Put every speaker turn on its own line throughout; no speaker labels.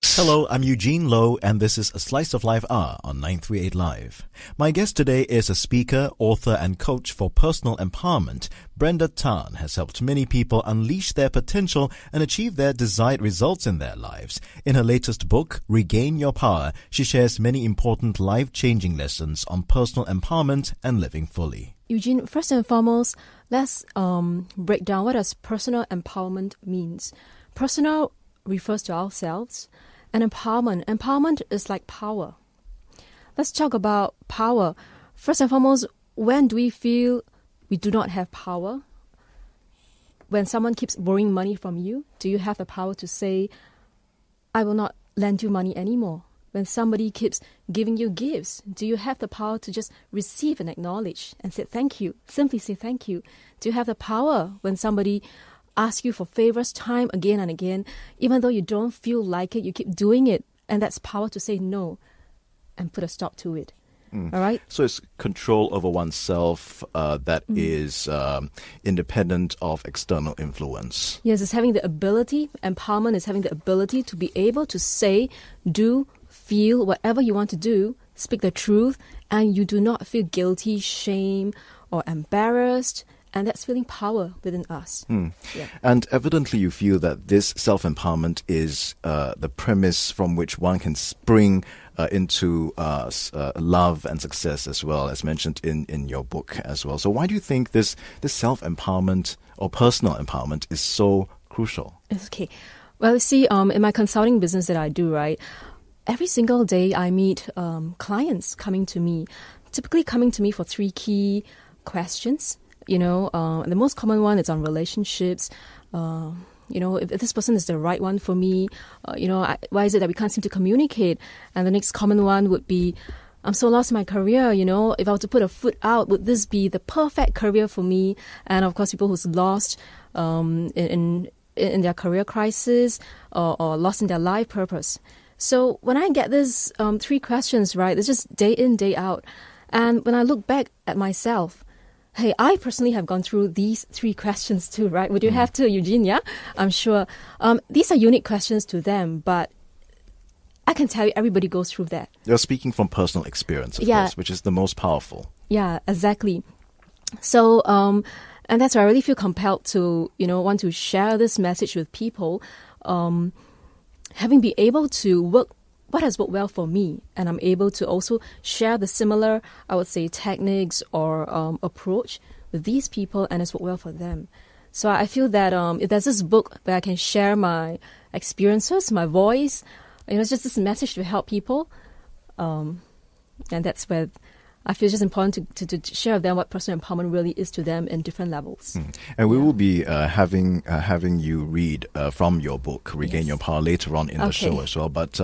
Hello, I'm Eugene Lowe, and this is A Slice of Life R on 938 Live. My guest today is a speaker, author, and coach for personal empowerment. Brenda Tan has helped many people unleash their potential and achieve their desired results in their lives. In her latest book, Regain Your Power, she shares many important life-changing lessons on personal empowerment and living fully.
Eugene, first and foremost, let's break down what does personal empowerment means. Personal refers to ourselves, and empowerment is like power. Let's talk about power. First and foremost, when do we feel we do not have power? When someone keeps borrowing money from you, do you have the power to say, I will not lend you money anymore? When somebody keeps giving you gifts, do you have the power to just receive and acknowledge and say thank you? Simply say thank you. Do you have the power when somebody asks you for favors time again and again, even though you don't feel like it, you keep doing it, and that's power to say no and put a stop to it. All right?
So it's control over oneself that is independent of external influence.
Yes, it's having the ability, empowerment is having the ability to be able to say, do, feel whatever you want to do, speak the truth, and you do not feel guilty, shame, or embarrassed. And that's feeling power within us. Yeah.
And evidently you feel that this self-empowerment is the premise from which one can spring into love and success as well, as mentioned in your book as well. So why do you think this self-empowerment or personal empowerment is so crucial?
Okay. Well, you see, in my consulting business that I do, right, every single day I meet clients coming to me, typically coming to me for 3 key questions. You know, the most common one is on relationships. If this person is the right one for me, why is it that we can't seem to communicate? And the next common one would be, I'm so lost in my career, if I were to put a foot out, would this be the perfect career for me? And of course, people who's lost in their career crisis or lost in their life purpose. So when I get these 3 questions, right, it's just day in, day out. And when I look back at myself, hey, I personally have gone through these 3 questions too, right? Would you have to, Eugene? Yeah, I'm sure. These are unique questions to them, but I can tell you everybody goes through that.
You're speaking from personal experience, of course, which is the most powerful.
Yeah, exactly. So, and that's why I really feel compelled to, want to share this message with people, having been able to work what has worked well for me, and I'm able to also share the similar, I would say, techniques or approach with these people, and it's worked well for them. So I feel that if there's this book where I can share my experiences, my voice, it's just this message to help people, and that's where I feel it's just important to share with them what personal empowerment really is to them in different levels.
And we will be having you read from your book, Regain Your Power, later on in the show as well. But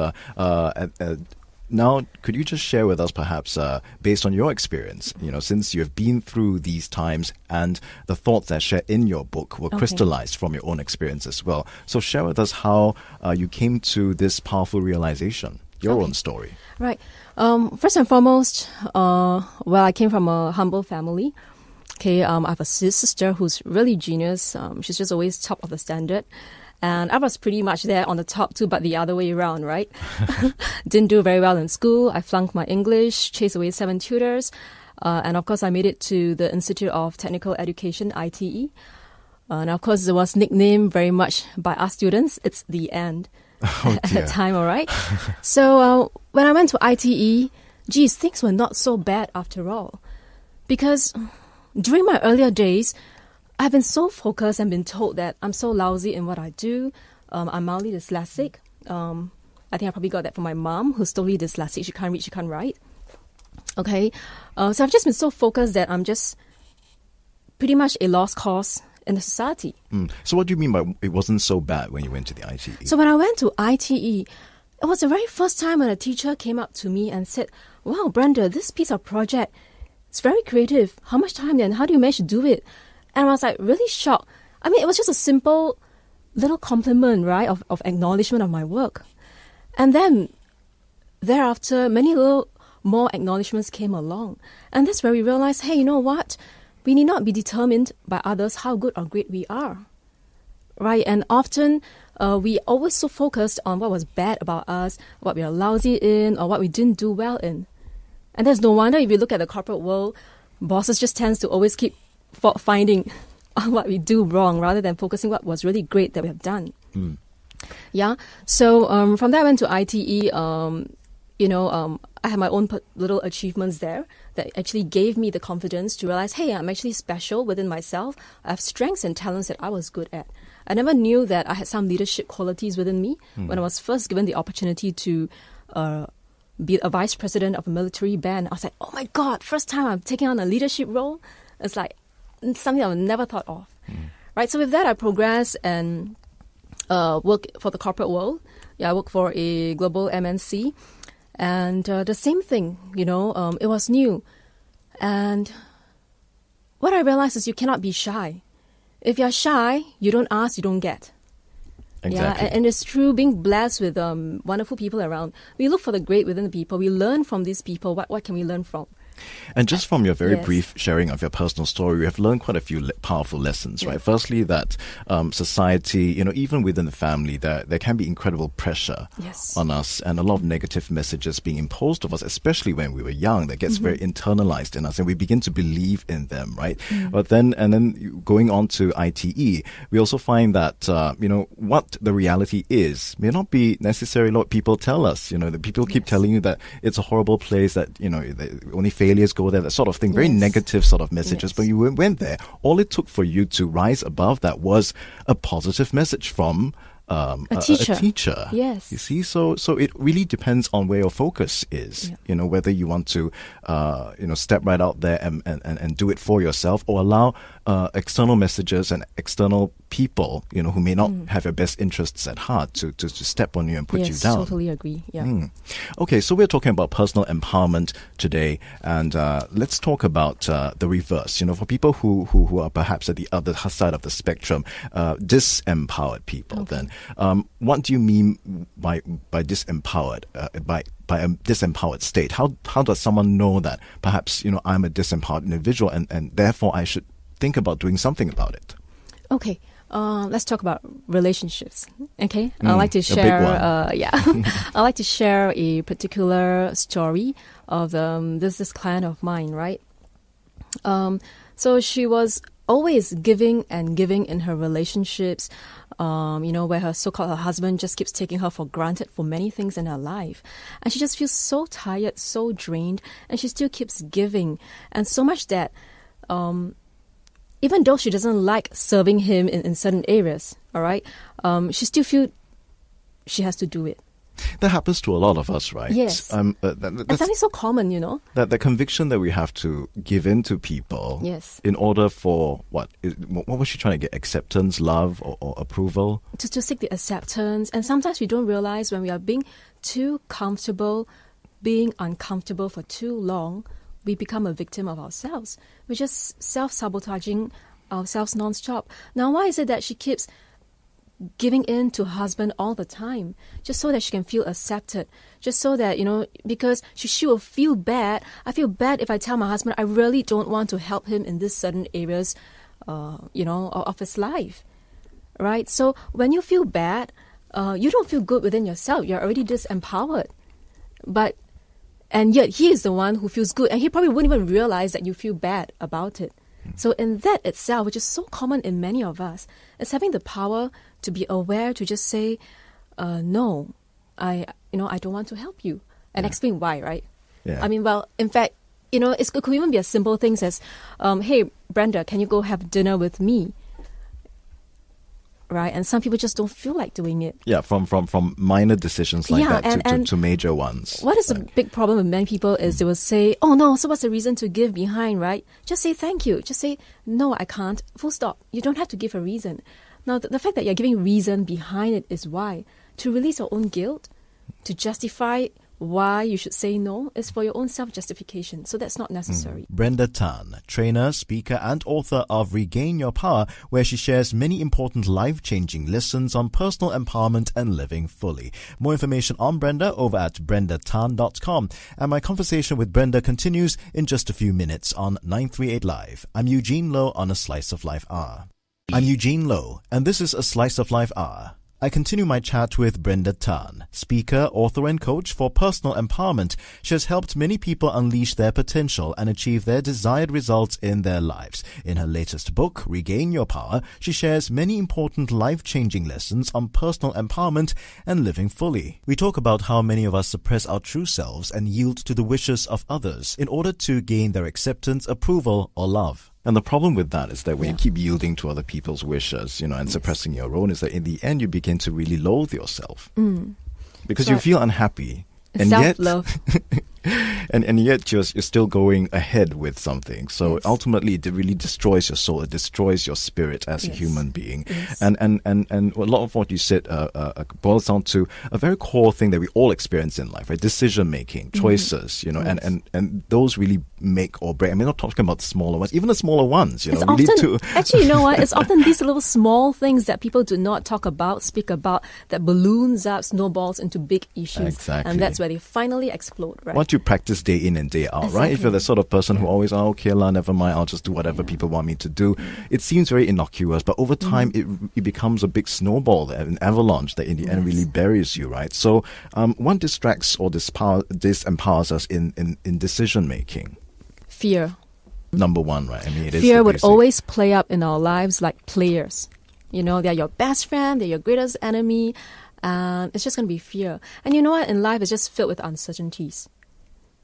now, could you just share with us, perhaps, based on your experience, since you have been through these times and the thoughts that share in your book were crystallized from your own experience as well. So share with us how you came to this powerful realization, your own story.
Right. First and foremost, I came from a humble family. Okay, I have a sister who's really genius. She's just always top of the standard. And I was pretty much there on the top too, but the other way around, right? Didn't do very well in school. I flunked my English, chased away 7 tutors. And of course, I made it to the Institute of Technical Education, ITE. And of course, it was nicknamed very much by our students, it's the end. At that time, all right? So when I went to ITE, things were not so bad after all. Because during my earlier days, I've been so focused and been told that I'm so lousy in what I do. I'm mildly dyslexic. I think I probably got that from my mom, who's totally dyslexic. She can't read, she can't write. Okay? So I've just been so focused that I'm just pretty much a lost cause in the society.
So what do you mean by it wasn't so bad when you went to the ITE?
So when I went to ITE, it was the very first time when a teacher came up to me and said, wow, Brenda, this piece of project, it's very creative. How much time then? How do you manage to do it? And I was like really shocked. I mean, it was just a simple little compliment, right, of acknowledgement of my work. And then thereafter, many little more acknowledgements came along. And that's where we realized, hey, you know what? We need not be determined by others how good or great we are, right? And often we always so focused on what was bad about us, what we are lousy in, or what we didn't do well in. And there's no wonder if you look at the corporate world, bosses just tends to always keep fault finding on what we do wrong rather than focusing what was really great that we have done. Yeah. So from there I went to ITE. I had my own little achievements there that actually gave me the confidence to realize, hey, I'm actually special within myself. I have strengths and talents that I was good at. I never knew that I had some leadership qualities within me when I was first given the opportunity to be a vice president of a military band. I was like, oh my God, first time I'm taking on a leadership role. It's like something I never thought of. Right. So with that, I progressed and worked for the corporate world. Yeah, I worked for a global MNC. And the same thing, it was new. And what I realized is you cannot be shy. If you're shy, you don't ask, you don't get.
Exactly.
Yeah, and it's true, being blessed with wonderful people around. We look for the great within the people. We learn from these people. What can we learn from?
And just from your very
Yes.
brief sharing of your personal story, we have learned quite a few powerful lessons, right?
Yeah.
Firstly, that society, even within the family, there can be incredible pressure
Yes.
on us and a lot of negative messages being imposed of us, especially when we were young, that gets very internalized in us and we begin to believe in them, right? But then going on to ITE, we also find that, what the reality is may not be necessarily what people tell us. The people keep
Yes.
telling you that it's a horrible place, that, only failures go there, that sort of thing, very
Yes.
negative sort of messages.
Yes.
But you went there. All it took for you to rise above that was a positive message from a teacher.
Yes.
You see, so it really depends on where your focus is. Whether you want to, step right out there and do it for yourself, or allow external messages and external people, who may not have your best interests at heart to step on you and put you
Yes,
down.
totally agree. Yeah.
Okay, so we're talking about personal empowerment today, and let's talk about the reverse. For people who are perhaps at the other side of the spectrum, disempowered people.
Okay.
Then, what do you mean by disempowered? By a disempowered state? How does someone know that perhaps I'm a disempowered individual and therefore I should think about doing something about it?
Okay. Let's talk about relationships. Okay, I like to
a big
share.
one.
I like to share a particular story of this client of mine. Right. So she was always giving and giving in her relationships. Where her so-called husband just keeps taking her for granted for many things in her life, and she just feels so tired, so drained, and she still keeps giving, and so much that. Even though she doesn't like serving him in certain areas, all right, she still feels she has to do it.
That happens to a lot of us, right?
Yes.
That's
It's something so common,
That the conviction that we have to give in to people,
Yes.
in order for what was she trying to get? Acceptance, love, or approval?
To seek the acceptance. And sometimes we don't realize when we are being too comfortable, being uncomfortable for too long, we become a victim of ourselves. We're just self-sabotaging ourselves non-stop. Now, why is it that she keeps giving in to her husband all the time? Just so that she can feel accepted. Just so that, because she will feel bad. I feel bad if I tell my husband I really don't want to help him in these certain areas, of his life. Right? So when you feel bad, you don't feel good within yourself. You're already disempowered. And yet he is the one who feels good, and he probably wouldn't even realize that you feel bad about it. So in that itself, which is so common in many of us, is having the power to be aware, to just say, no, I don't want to help you, and explain why, right?
Yeah.
I mean, well, in fact, it could even be as simple things as, hey, Brenda, can you go have dinner with me? Right, and some people just don't feel like doing it.
Yeah, from minor decisions like
Yeah,
that to major ones.
What is the big problem with many people is they will say, oh no, so what's the reason to give behind, right? Just say thank you. Just say, no, I can't. Full stop. You don't have to give a reason. Now, the fact that you're giving reason behind it is why. To release your own guilt, to justify why you should say no, is for your own self-justification. So that's not necessary.
Brenda Tan, trainer, speaker, and author of Regain Your Power, where she shares many important life-changing lessons on personal empowerment and living fully. More information on Brenda over at brendatan.com. And my conversation with Brenda continues in just a few minutes on 938 Live. I'm Eugene Low on A Slice of Life Hour. I'm Eugene Low, and this is A Slice of Life Hour. I continue my chat with Brenda Tan, speaker, author and coach for personal empowerment. She has helped many people unleash their potential and achieve their desired results in their lives. In her latest book, Regain Your Power, she shares many important life-changing lessons on personal empowerment and living fully. We talk about how many of us suppress our true selves and yield to the wishes of others in order to gain their acceptance, approval or love. And the problem with that is that when you keep yielding to other people's wishes, and suppressing your own, is that in the end you begin to really loathe yourself. Because you feel unhappy. And
self-love.
and yet you're still going ahead with something. So ultimately it really destroys your soul. It destroys your spirit as a human being. And a lot of what you said boils down to a very core thing that we all experience in life, right? Decision making, choices, and those really make or break. I mean, not talking about the smaller ones, even the smaller ones,
it's often, actually, you know what? It's often these little small things that people do not talk about, speak about, that balloons up, snowballs into big issues.
Exactly.
And that's where they finally explode, right?
What you practice day in and day out, right? If you're the sort of person who always, okay, never mind, I'll just do whatever people want me to do. It seems very innocuous, but over time it becomes a big snowball, an avalanche that in the end really buries you, right? So what distracts or disempowers us in decision making?
Fear.
Number one, right? I mean, it is
fear would always play up in our lives like players. They're your best friend, they're your greatest enemy, and it's just going to be fear. And you know what? In life, it's just filled with uncertainties.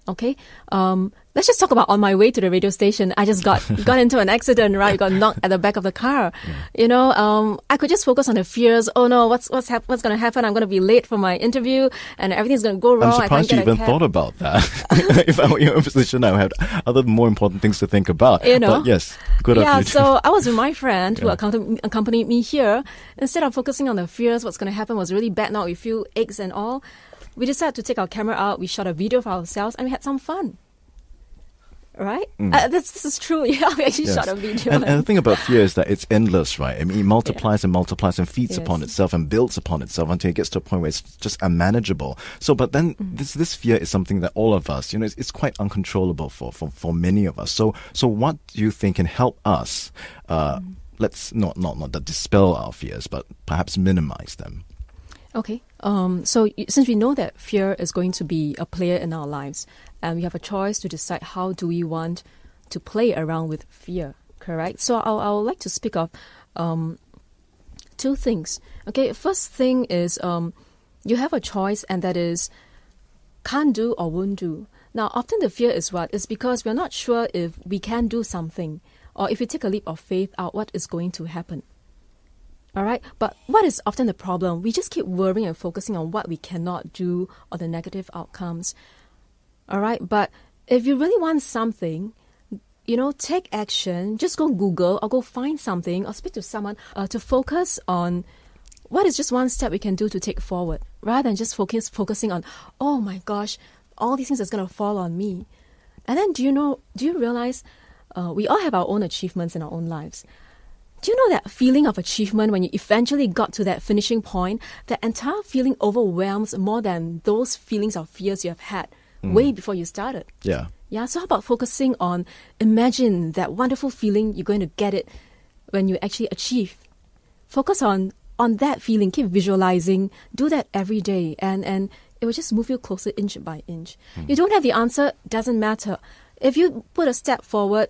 Okay, let's just talk about on my way to the radio station. I just got into an accident, right? Got knocked at the back of the car. I could just focus on the fears. Oh no, what's going to happen? I'm going to be late for my interview, and everything's going to go wrong.
I'm surprised you even thought about that. If I were in your position, I would have other more important things to think about. But yes, good of you.
Yeah, so I was with my friend who accompanied me here. Instead of focusing on the fears, what's going to happen was really bad. Now we feel aches and all. We decided to take our camera out, we shot a video for ourselves, and we had some fun. Right? This is true. Yeah, we actually shot a video.
And the thing about fear is that it's endless, right? I mean, it multiplies and multiplies and feeds upon itself and builds upon itself until it gets to a point where it's just unmanageable. So, but then this fear is something that all of us, it's quite uncontrollable for many of us. So what do you think can help us, let's not dispel our fears, but perhaps minimize them?
Okay. So since we know that fear is going to be a player in our lives, and we have a choice to decide how do we want to play around with fear, correct? So I would like to speak of two things. Okay, first thing is you have a choice, and that is can't do or won't do. Now, often the fear is what? It's because we're not sure if we can do something, or if we take a leap of faith out, what is going to happen. All right, but what is often the problem? We just keep worrying and focusing on what we cannot do or the negative outcomes. All right, but if you really want something, take action. Just go Google or go find something or speak to someone to focus on what is just one step we can do to take forward, rather than just focusing on, oh my gosh, all these things is going to fall on me. And then do you realize we all have our own achievements in our own lives? Do you know that feeling of achievement when you eventually got to that finishing point? That entire feeling overwhelms more than those feelings of fears you have had way before you started.
Yeah.
Yeah, so how about focusing on, imagine that wonderful feeling, you're going to get it when you actually achieve. Focus on that feeling, keep visualizing, do that every day, and it will just move you closer inch by inch. You don't have the answer, doesn't matter. If you put a step forward,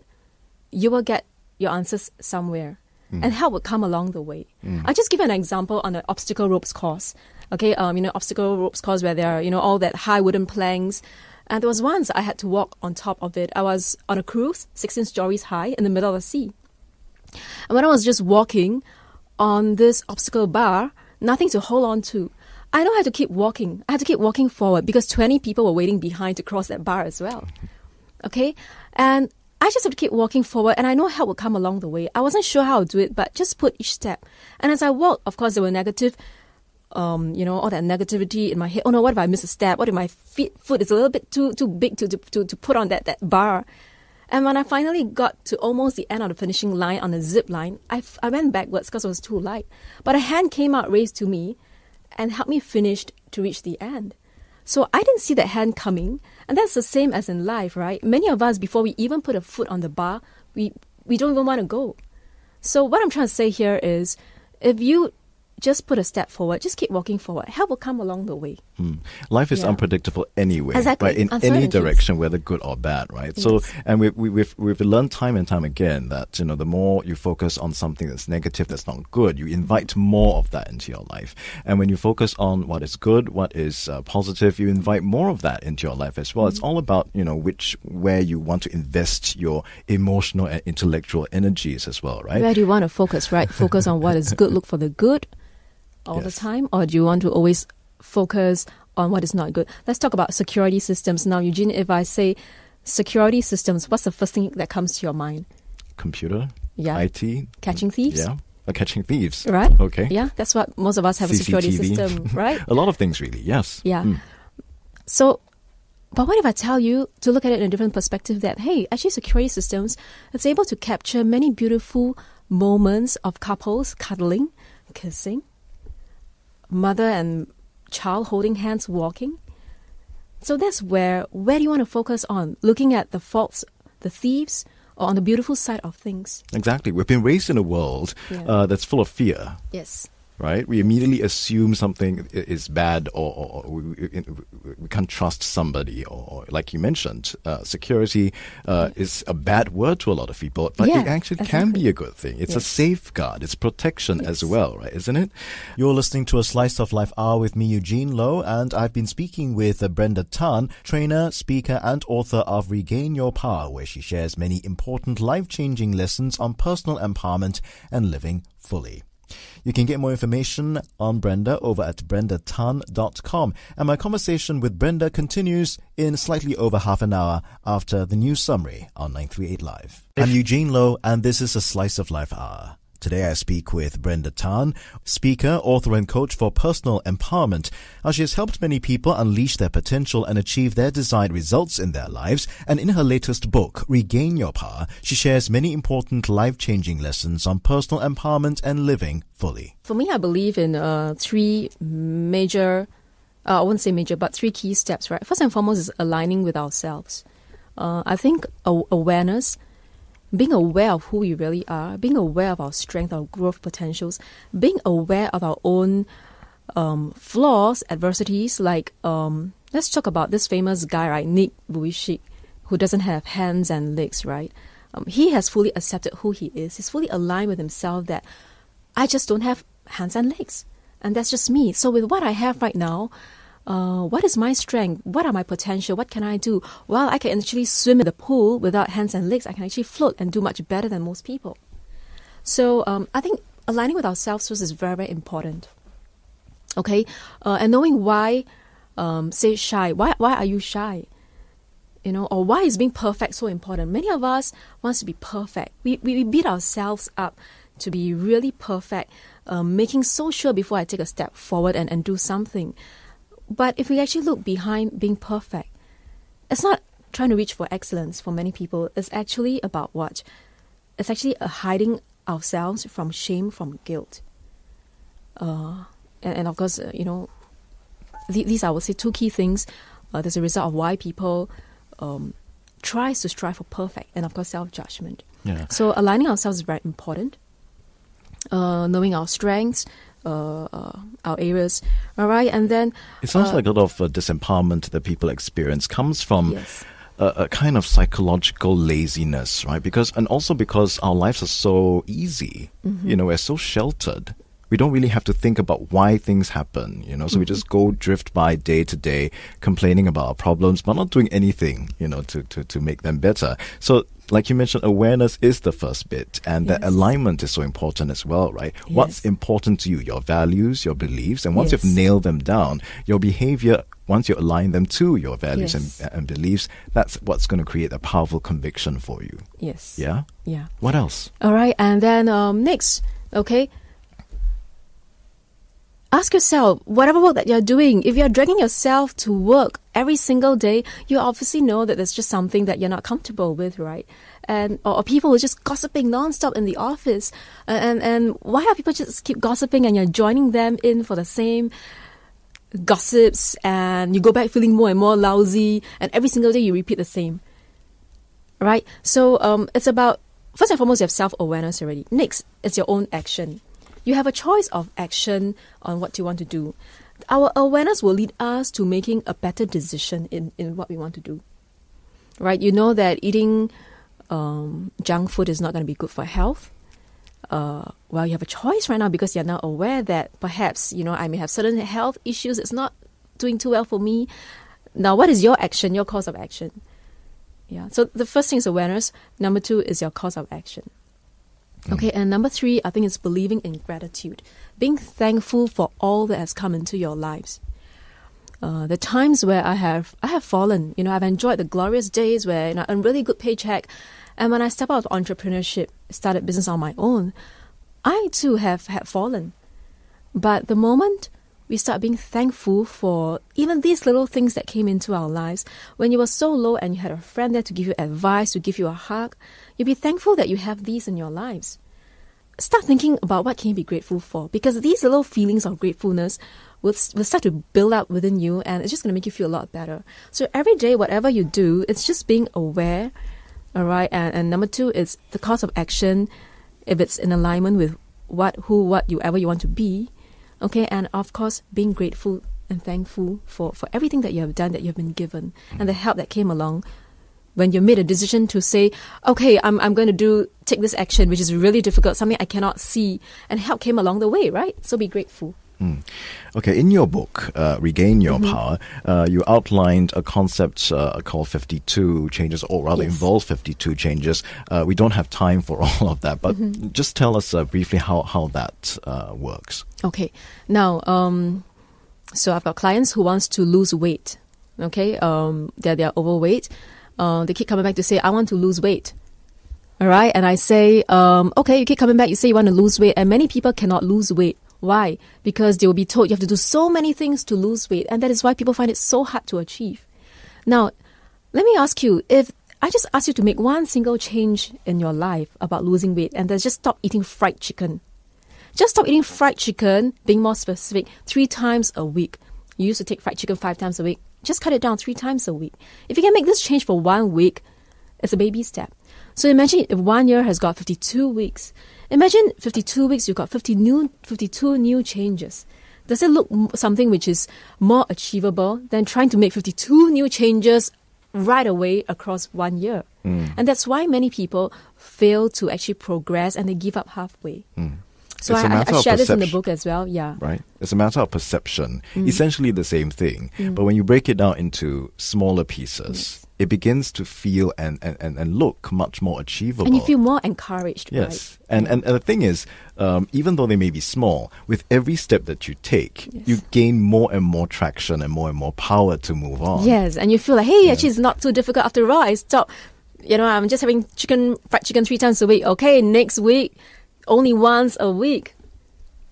you will get your answers somewhere. And help would come along the way. I'll just give you an example on an obstacle ropes course. Okay, obstacle ropes course where there are, all that high wooden planks. And there was once I had to walk on top of it. I was on a cruise, 16 stories high, in the middle of the sea. And when I was just walking on this obstacle bar, nothing to hold on to, I don't have to keep walking. I had to keep walking forward because 20 people were waiting behind to cross that bar as well. Okay, and I just have to keep walking forward, and I know help will come along the way. I wasn't sure how to do it, but just put each step. And as I walked, of course, there were negative, all that negativity in my head. Oh no, what if I miss a step? What if my foot is a little bit too big to put on that bar? And when I finally got to almost the end of the finishing line on the zip line, I went backwards because it was too light. But a hand came out, raised to me, and helped me finish to reach the end. So I didn't see that hand coming. And that's the same as in life, right? Many of us, before we even put a foot on the bar, we don't even want to go. So what I'm trying to say here is, if you just put a step forward, just keep walking forward. Help will come along the way.
Life is unpredictable anyway,
exactly.
right? In any direction, whether good or bad, right?
Yes.
So, and we've learned time and time again that, you know, the more you focus on something that's negative, that's not good, you invite more of that into your life. And when you focus on what is good, what is positive, you invite more of that into your life as well. It's all about, you know, where you want to invest your emotional and intellectual energies as well, right?
Where do you want to focus, right? Focus on what is good, look for the good all the time, or do you want to always focus on what is not good? Let's talk about security systems now. Eugene, if I say security systems, what's the first thing that comes to your mind?
Computer,
yeah.
IT.
Catching thieves?
Yeah, catching thieves.
Right.
Okay.
Yeah, that's what most of us have, a security
CCTV.
system, right?
A lot of things, really, yes.
Yeah. So, but what if I tell you to look at it in a different perspective that, hey, actually security systems, it's able to capture many beautiful moments of couples cuddling, kissing, mother and child holding hands, walking. So that's where do you want to focus on? Looking at the faults, the thieves, or on the beautiful side of things?
Exactly. We've been raised in a world that's full of fear.
Yes.
Right? We immediately assume something is bad, or we can't trust somebody, or like you mentioned, security is a bad word to a lot of people, but it actually can be a good thing. It's a safeguard, it's protection as well, right? Isn't it? You're listening to a Slice of Life Hour with me, Eugene Low, and I've been speaking with Brenda Tan, trainer, speaker, and author of Regain Your Power, where she shares many important life-changing lessons on personal empowerment and living fully. You can get more information on Brenda over at brendatan.com. And my conversation with Brenda continues in slightly over half an hour after the news summary on 938 Live. I'm Eugene Low, and this is a Slice of Life Hour. Today I speak with Brenda Tan, speaker, author and coach for personal empowerment. She has helped many people unleash their potential and achieve their desired results in their lives. And in her latest book, Regain Your Power, she shares many important life-changing lessons on personal empowerment and living fully. For me, I believe in three major, I wouldn't say major, but three key steps, right? First and foremost is aligning with ourselves. I think awareness, being aware of who we really are, being aware of our strength, our growth potentials, being aware of our own flaws, adversities. Like, let's talk about this famous guy, right, Nick Vujicic, who doesn't have hands and legs, right? He has fully accepted who he is. He's fully aligned with himself that I just don't have hands and legs. And that's just me. So with what I have right now, what is my strength? What are my potential? What can I do? Well, I can actually swim in the pool without hands and legs. I can actually float and do much better than most people. So I think aligning with ourselves first is very, very important. Okay? And knowing why, say shy. Why are you shy? You know, or why is being perfect so important? Many of us wants to be perfect. We beat ourselves up to be really perfect, making so sure before I take a step forward and do something. But if we actually look behind being perfect, it's not trying to reach for excellence for many people. It's actually about what? It's actually hiding ourselves from shame, from guilt. And of course, you know, these I would say two key things. There's a result of why people tries to strive for perfect, and of course self-judgment. Yeah.
So aligning ourselves is very important. Knowing our strengths, our areas, all right, and then
it sounds like a lot of disempowerment that people experience comes from a kind of psychological laziness, right? Because our lives are so easy, you know, we're so sheltered. We don't really have to think about why things happen, you know, so we just go drift by day to day, complaining about our problems, but not doing anything, you know, to make them better. So, like you mentioned, awareness is the first bit, and that alignment is so important as well, right? Yes. What's important to you, your values, your beliefs, and once you've nailed them down, your behavior, once you align them to your values and beliefs, that's what's going to create a powerful conviction for you.
Yes.
Yeah?
Yeah.
What else?
All right, and then next, okay, ask yourself, whatever work that you're doing, if you're dragging yourself to work every single day, you obviously know that there's just something that you're not comfortable with, right? And or people are just gossiping nonstop in the office. And why are people just keep gossiping and you're joining them in for the same gossips, and you go back feeling more and more lousy, and every single day you repeat the same, right? So it's about, first and foremost, you have self-awareness already. Next, it's your own action. you have a choice of action on what you want to do. Our awareness will lead us to making a better decision in what we want to do. Right? You know that eating junk food is not going to be good for health. Well, you have a choice right now because you're now aware that perhaps, I may have certain health issues. It's not doing too well for me. Now, what is your action, your course of action? Yeah. So the first thing is awareness. Number 2 is your course of action. Okay. And number 3, I think it's believing in gratitude, being thankful for all that has come into your lives. The times where I have fallen, I've enjoyed the glorious days where I earn really good paycheck. And when I step out of entrepreneurship, started business on my own, I too have had fallen. But the moment we start being thankful for even these little things that came into our lives, when you were so low and you had a friend there to give you advice, to give you a hug, you'll be thankful that you have these in your lives. Start thinking about what can you be grateful for, because these little feelings of gratefulness will start to build up within you, and it's just going to make you feel a lot better. So every day, whatever you do, it's just being aware. All right, and number 2 is the course of action, if it's in alignment with whatever you want to be, okay, and of course, being grateful and thankful for everything that you have done, that you have been given, and the help that came along when you made a decision to say, okay, I'm going to take this action, which is really difficult, something I cannot see, and help came along the way, right? So be grateful.
Okay, in your book, Regain Your Power, you outlined a concept called 52 changes, or rather involves 52 changes. We don't have time for all of that, but just tell us briefly how that works. Okay,
now, so I've got clients who wants to lose weight, okay? They're overweight. They keep coming back to say, I want to lose weight. All right, and I say, okay, you keep coming back, you say you want to lose weight, and many people cannot lose weight. Why? Because they will be told you have to do so many things to lose weight, and that is why people find it so hard to achieve. Now, let me ask you, if I just ask you to make one single change in your life about losing weight, and that's just stop eating fried chicken. Just stop eating fried chicken, being more specific, 3 times a week. You used to take fried chicken 5 times a week. Just cut it down 3 times a week. If you can make this change for 1 week, it's a baby step. So imagine if 1 year has got 52 weeks. Imagine 52 weeks, you've got 52 new changes. Does it look something which is more achievable than trying to make 52 new changes right away across 1 year? And that's why many people fail to actually progress and they give up halfway. So I share this in the book as well, yeah.
Right. It's a matter of perception. Essentially the same thing. But when you break it down into smaller pieces, it begins to feel and look much more achievable.
And you feel more encouraged,
yes. Right? And the thing is, even though they may be small, with every step that you take, you gain more and more traction and more power to move on.
Yes, and you feel like, hey, actually it's not too difficult after all. I stop. I'm just having fried chicken 3 times a week. Okay, next week, only once a week.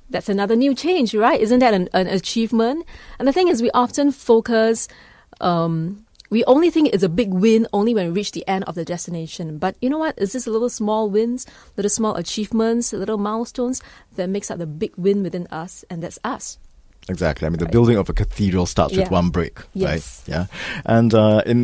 That's another new change, right? Isn't that an achievement? And the thing is, we often focus, we only think it's a big win only when we reach the end of the destination. But you know what? It's just little small wins, little small achievements, little milestones that makes up the big win within us, and that's us.
Exactly. I mean, the building of a cathedral starts with 1 brick, right? Yeah. And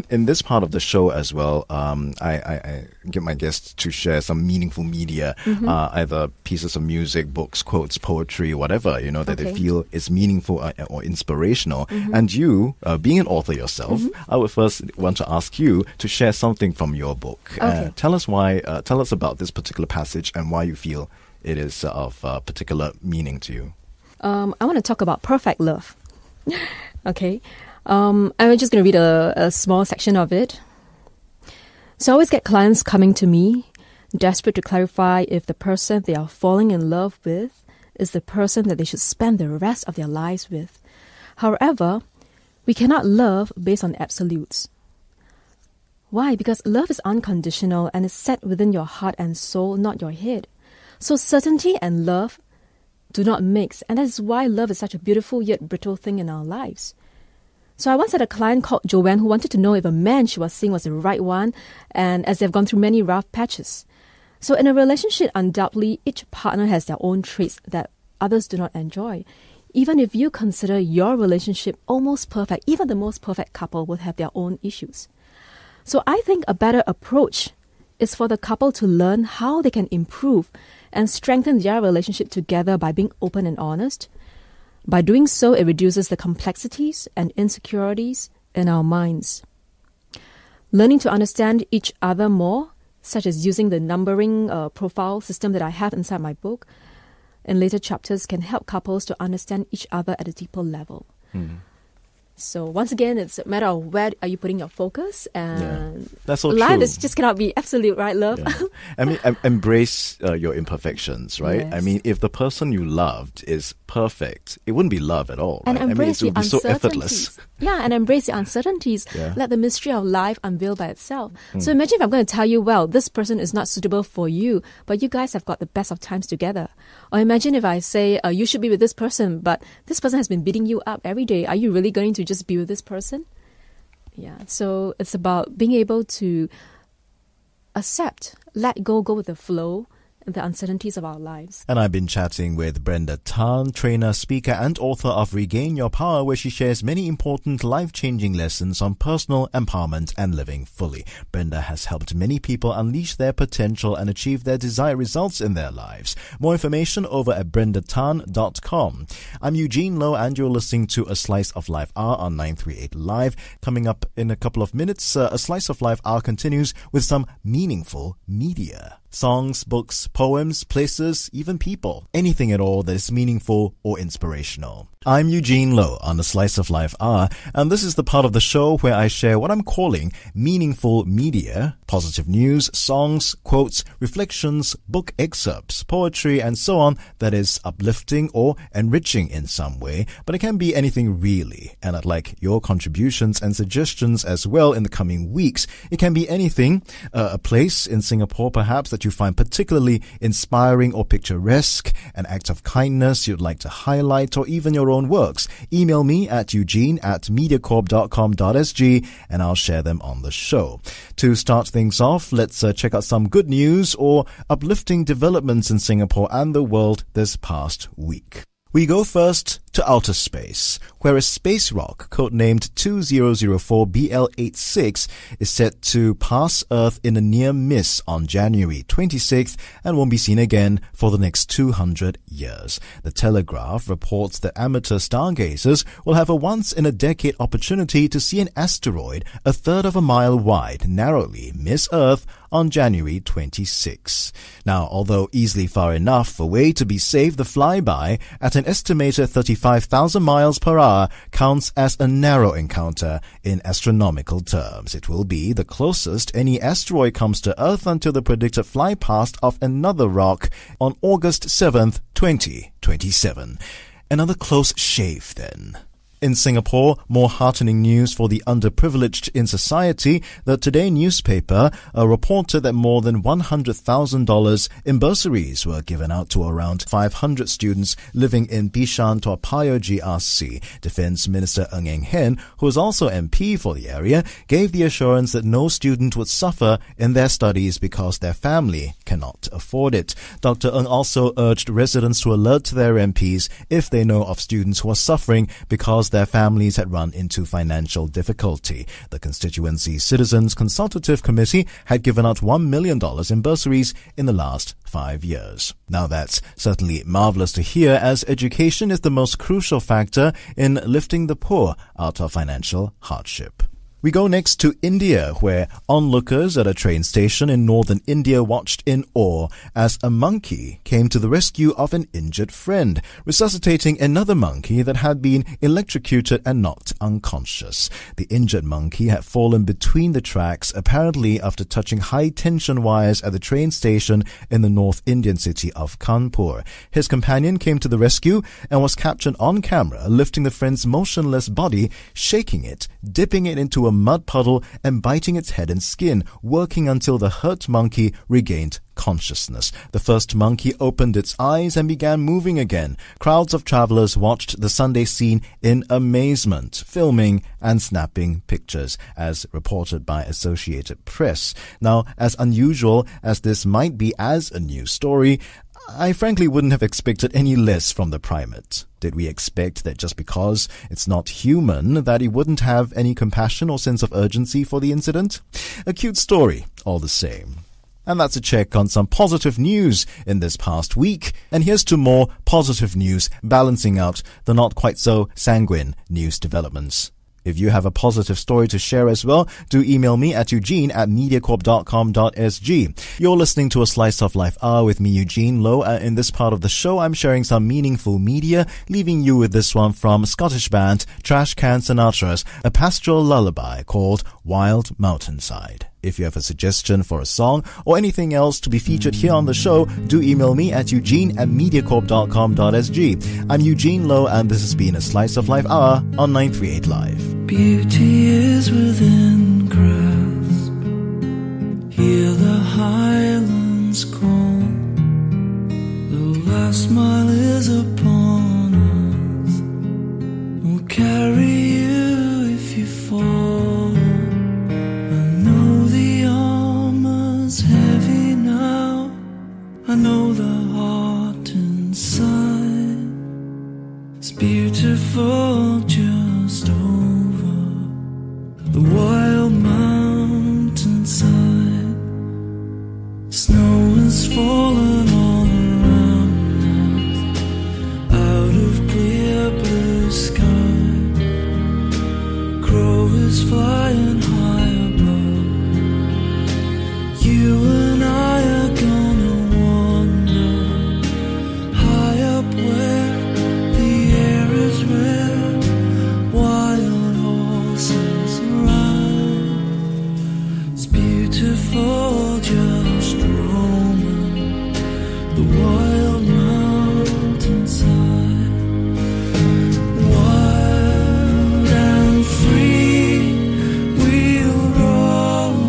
in this part of the show as well, I get my guests to share some meaningful media, either pieces of music, books, quotes, poetry, whatever, that they feel is meaningful or inspirational. And you, being an author yourself, I would first want to ask you to share something from your book. Tell us about this particular passage and why you feel it is of particular meaning to you.
I want to talk about perfect love. Okay. I'm just going to read a small section of it. So I always get clients coming to me, desperate to clarify if the person they are falling in love with is the person that they should spend the rest of their lives with. However, we cannot love based on absolutes. Why? Because love is unconditional and is set within your heart and soul, not your head. So certainty and love do not mix, and that is why love is such a beautiful yet brittle thing in our lives. So I once had a client called Joanne who wanted to know if a man she was seeing was the right one, and as they've gone through many rough patches. So in a relationship, undoubtedly, each partner has their own traits that others do not enjoy. Even if you consider your relationship almost perfect, even the most perfect couple will have their own issues. So I think a better approach is for the couple to learn how they can improve and strengthen their relationship together by being open and honest. By doing so, it reduces the complexities and insecurities in our minds. Learning to understand each other more, such as using the numbering profile system that I have inside my book in later chapters, can help couples to understand each other at a deeper level. So once again, it's a matter of where are you putting your focus, and
that's so
life
true.
is just cannot be absolute, right, love?
I mean, embrace your imperfections, right?
Yes.
I mean, if the person you loved is perfect, it wouldn't be love at all,
And
right?
embrace
it would
the
be so
uncertainties.
effortless.
And embrace the uncertainties.
Yeah.
Let the mystery of life unveil by itself. So imagine if I'm going to tell you, well, this person is not suitable for you, but you guys have got the best of times together. Or imagine if I say, you should be with this person, but this person has been beating you up every day. Are you really going to just be with this person? Yeah, so it's about being able to accept, let go with the flow, the uncertainties of our lives.
And I've been chatting with Brenda Tan, trainer, speaker, and author of Regain Your Power, where she shares many important life-changing lessons on personal empowerment and living fully. Brenda has helped many people unleash their potential and achieve their desired results in their lives. More information over at brendatan.com. I'm Eugene Lowe, and you're listening to A Slice of Life Hour on 938 Live. Coming up in a couple of minutes, A Slice of Life Hour continues with some meaningful media. Songs, books, poems, places, even people. Anything at all that is meaningful or inspirational. I'm Eugene Lowe on the Slice of Life Hour, and this is the part of the show where I share what I'm calling meaningful media, positive news, songs, quotes, reflections, book excerpts, poetry, and so on that is uplifting or enriching in some way, but it can be anything really, and I'd like your contributions and suggestions as well in the coming weeks. It can be anything, a place in Singapore perhaps that you find particularly inspiring or picturesque, an act of kindness you'd like to highlight, or even your own works. Email me at eugene@mediacorp.com.sg and I'll share them on the show. To start things off, let's check out some good news or uplifting developments in Singapore and the world this past week. We go first to outer space, where a space rock codenamed 2004BL86 is set to pass Earth in a near miss on January 26th and won't be seen again for the next 200 years. The Telegraph reports that amateur stargazers will have a once-in-a-decade opportunity to see an asteroid a third of a mile wide narrowly miss Earth on January 26. Now, although easily far enough away to be safe, the flyby at an estimated 35,000 miles per hour counts as a narrow encounter in astronomical terms. It will be the closest any asteroid comes to Earth until the predicted fly past of another rock on August 7th, 2027. Another close shave then. In Singapore, more heartening news for the underprivileged in society. The Today newspaper reported that more than $100,000 in bursaries were given out to around 500 students living in Bishan, Toa Payoh GRC. Defence Minister Ng Eng Hen, who is also MP for the area, gave the assurance that no student would suffer in their studies because their family cannot afford it. Dr. Ng also urged residents to alert their MPs if they know of students who are suffering because their families had run into financial difficulty. The constituency Citizens Consultative Committee had given out $1 million in bursaries in the last 5 years. Now that's certainly marvelous to hear, as education is the most crucial factor in lifting the poor out of financial hardship. We go next to India, where onlookers at a train station in northern India watched in awe as a monkey came to the rescue of an injured friend, resuscitating another monkey that had been electrocuted and knocked unconscious. The injured monkey had fallen between the tracks, apparently after touching high-tension wires at the train station in the North Indian city of Kanpur. His companion came to the rescue and was captured on camera lifting the friend's motionless body, shaking it, dipping it into a mud puddle and biting its head and skin, working until the hurt monkey regained consciousness. The first monkey opened its eyes and began moving again. Crowds of travelers watched the Sunday scene in amazement, filming and snapping pictures, as reported by Associated Press. Now, as unusual as this might be as a news story, I frankly wouldn't have expected any less from the primate. Did we expect that just because it's not human that he wouldn't have any compassion or sense of urgency for the incident? A cute story, all the same. And that's a check on some positive news in this past week. And here's to more positive news balancing out the not quite so sanguine news developments. If you have a positive story to share as well, do email me at eugene@mediacorp.com.sg. You're listening to a Slice of Life Hour with me, Eugene Low. In this part of the show, I'm sharing some meaningful media, leaving you with this one from Scottish band Trash Can Sinatra's a pastoral lullaby called Wild Mountainside. If you have a suggestion for a song or anything else to be featured here on the show, do email me at eugene@mediacorp.com.sg. I'm Eugene Low, and this has been a Slice of Life Hour on 938 Live.
Beauty is within grasp. Hear the highlands call. The last mile is upon us. We'll carry you if you fall. Heavy now, I know the heart inside is beautiful just over the wild mountainside. Snow is falling all around us, out of clear blue sky. Crow is flying high above. You and I are gonna wander high up where the air is red, wild horses ride. It's beautiful just roaming the wild mountainside. Wild and free we'll roam.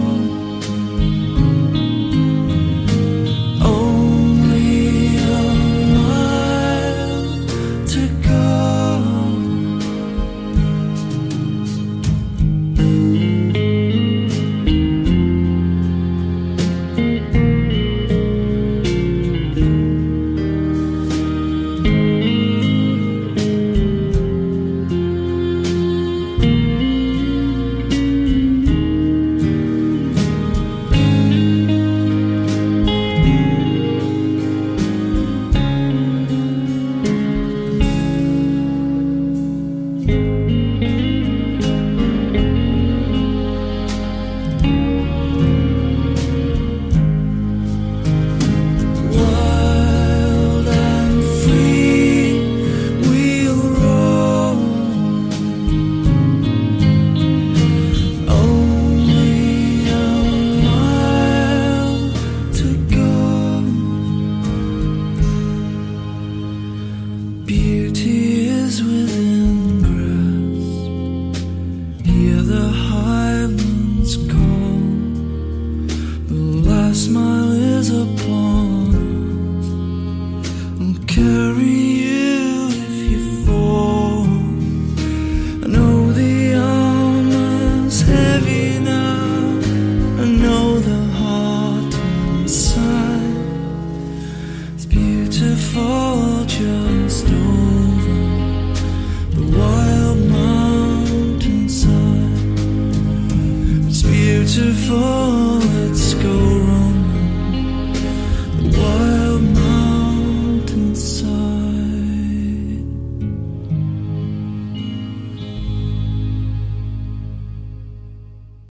Beautiful just